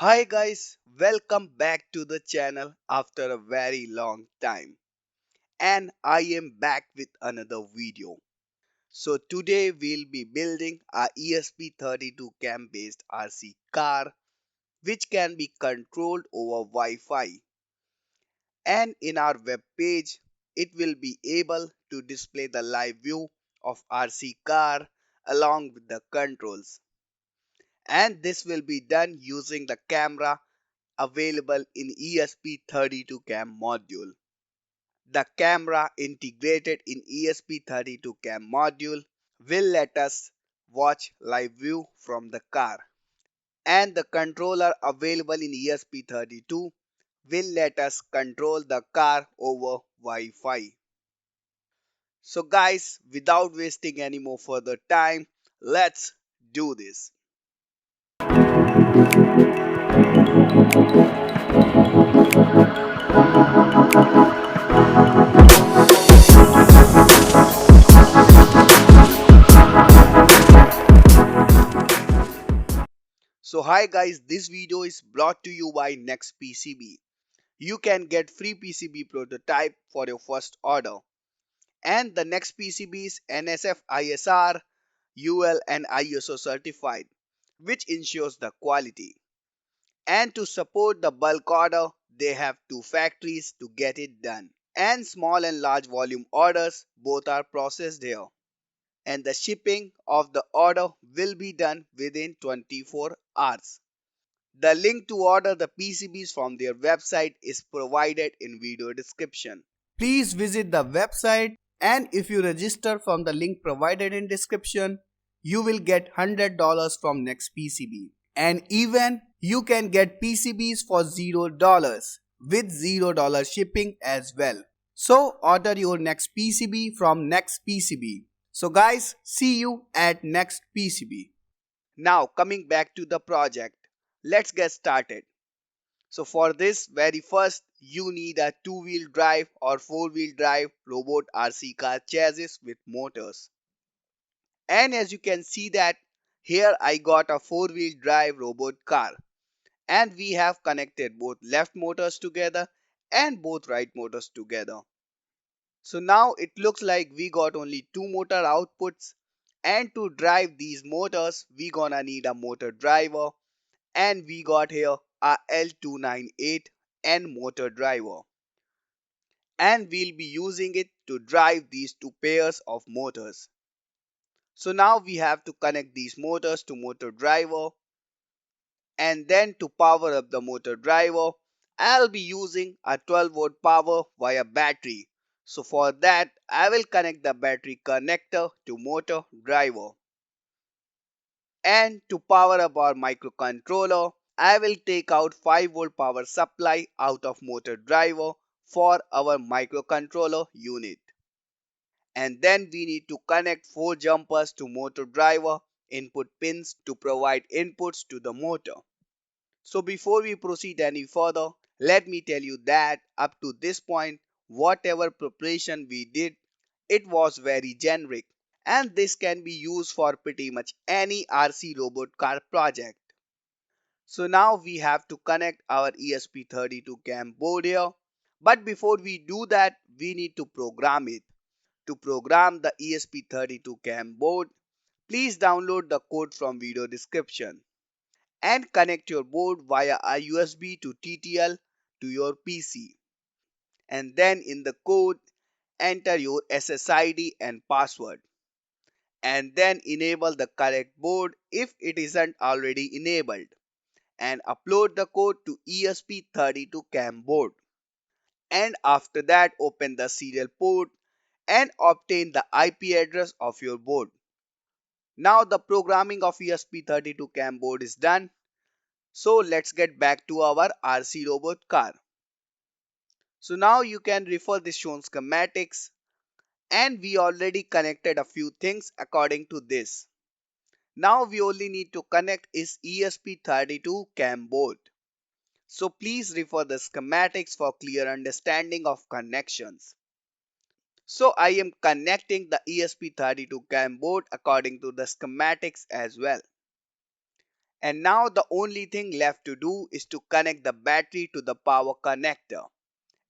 Hi guys, welcome back to the channel after a very long time, and I am back with another video. So today we'll be building a ESP32 cam based RC car which can be controlled over Wi-Fi, and in our web page it will be able to display the live view of RC car along with the controls, and this will be done using the camera available in ESP32 cam module. The camera integrated in ESP32 cam module will let us watch live view from the car, and the controller available in ESP32 will let us control the car over Wi-Fi. So guys, without wasting any more further time, let's do this. So hi guys, this video is brought to you by NextPCB. You can get free PCB prototype for your first order. And the next PCB is NSF ISR, UL and ISO certified, which ensures the quality. And to support the bulk order, they have two factories to get it done. And small and large volume orders both are processed here. And the shipping of the order will be done within 24 hours. The link to order the PCBs from their website is provided in video description. Please visit the website, and if you register from the link provided in description, you will get $100 from NextPCB. And even you can get PCBs for $0 with $0 shipping as well. So order your next PCB from NextPCB. So guys, see you at NextPCB. Now coming back to the project, let's get started. So for this very first you need a two-wheel drive or four-wheel drive robot RC car chassis with motors. And as you can see that here I got a four-wheel drive robot car, and we have connected both left motors together and both right motors together. So now it looks like we got only two motor outputs, and to drive these motors we gonna need a motor driver, and we got here a L298N motor driver, and we'll be using it to drive these two pairs of motors. So now we have to connect these motors to motor driver, and then to power up the motor driver I'll be using a 12-volt power via battery. So for that I will connect the battery connector to motor driver. And to power up our microcontroller, I will take out 5-volt power supply out of motor driver for our microcontroller unit. And then we need to connect 4 jumpers to motor driver input pins to provide inputs to the motor. So before we proceed any further, let me tell you that up to this point, whatever preparation we did, it was very generic, and this can be used for pretty much any RC robot car project. So now we have to connect our ESP32 cam board here. But before we do that, we need to program it. To program the ESP32 cam board, please download the code from video description and connect your board via a USB to TTL to your PC. And then in the code, enter your SSID and password. And then enable the correct board if it isn't already enabled, and upload the code to ESP32 cam board. And after that open the serial port and obtain the IP address of your board. Now the programming of ESP32 cam board is done. So let's get back to our RC robot car. So now you can refer this shown schematics, and we already connected a few things according to this. Now we only need to connect is ESP32 cam board. So please refer the schematics for clear understanding of connections. So I am connecting the ESP32 cam board according to the schematics as well. And now the only thing left to do is to connect the battery to the power connector.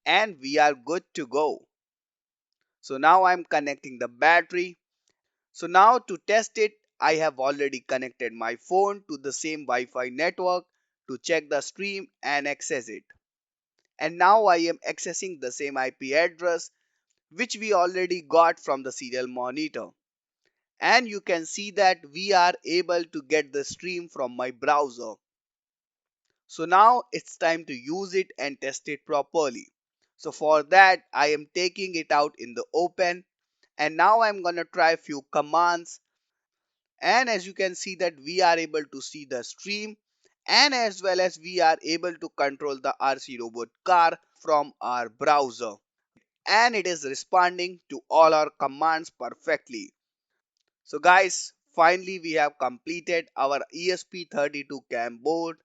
And we are good to go. So now I'm connecting the battery. So now to test it, I have already connected my phone to the same Wi-Fi network to check the stream and access it. And now I am accessing the same IP address which we already got from the serial monitor. And you can see that we are able to get the stream from my browser. So now it's time to use it and test it properly. So for that I am taking it out in the open, and now I'm gonna try few commands, and as you can see that we are able to see the stream, and as well as we are able to control the RC robot car from our browser, and it is responding to all our commands perfectly. So guys, finally we have completed our ESP32 cam board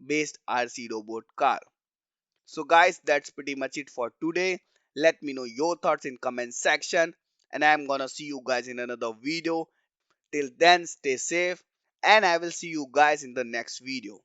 based RC robot car. So guys, that's pretty much it for today. Let me know your thoughts in comment section, and I'm gonna see you guys in another video. Till then, stay safe, and I will see you guys in the next video.